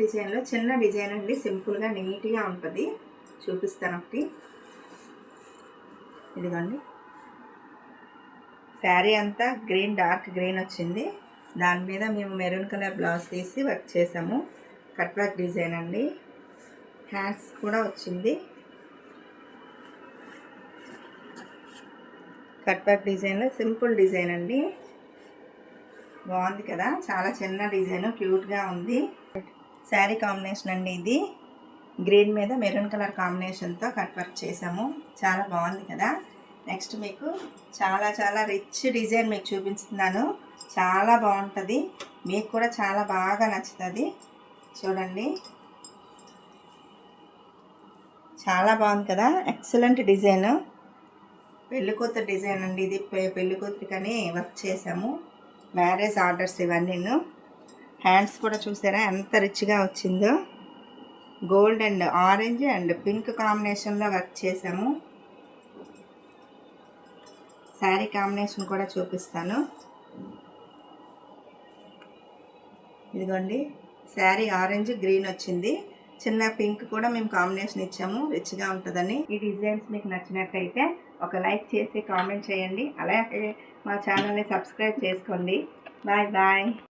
డిజైన్లో చిన్న డిజైన్ అండి, సింపుల్గా నీట్గా ఉంటుంది. చూపిస్తాను ఒకటి. ఇదిగోండి, శారీ అంతా గ్రీన్, డార్క్ గ్రీన్ వచ్చింది. దాని మీద మేము మెరూన్ కలర్ బ్లౌజ్ తీసి వర్క్ చేసాము. కట్ వర్క్ డిజైన్ అండి. హ్యాండ్స్ కూడా వచ్చింది. కట్ వర్క్ డిజైన్లో సింపుల్ డిజైన్ అండి. బాగుంది కదా, చాలా చిన్న డిజైన్, క్యూట్గా ఉంది. శారీ కాంబినేషన్ అండి ఇది. గ్రీన్ మీద మెరూన్ కలర్ కాంబినేషన్తో కట్ వర్క్ చేసాము. చాలా బాగుంది కదా. నెక్స్ట్ మీకు చాలా రిచ్ డిజైన్ మీకు చూపిస్తున్నాను. చాలా బాగుంటుంది, మీకు కూడా చాలా బాగా నచ్చుతుంది. చూడండి, చాలా బాగుంది కదా, ఎక్సలెంట్ డిజైన్. పెళ్ళికూతురు డిజైన్ అండి ఇది. పెళ్ళికూతురికని వర్క్ చేసాము. మ్యారేజ్ ఆర్డర్స్ ఇవన్నీ. హ్యాండ్స్ కూడా చూసారా ఎంత రిచ్గా వచ్చిందో. Gold and orange and pink కాంబినేషన్లో వర్క్ చేసాము. శారీ కాంబినేషన్ కూడా చూపిస్తాను. ఇదిగోండి, శారీ ఆరెంజ్ గ్రీన్ వచ్చింది. చిన్న పింక్ కూడా మేము కాంబినేషన్ ఇచ్చాము, రిచ్గా ఉంటుందని. ఈ డిజైన్స్ మీకు నచ్చినట్టయితే ఒక లైక్ చేసి కామెంట్ చేయండి. అలాగే మా ఛానల్ని సబ్స్క్రైబ్ చేసుకోండి. Bye bye.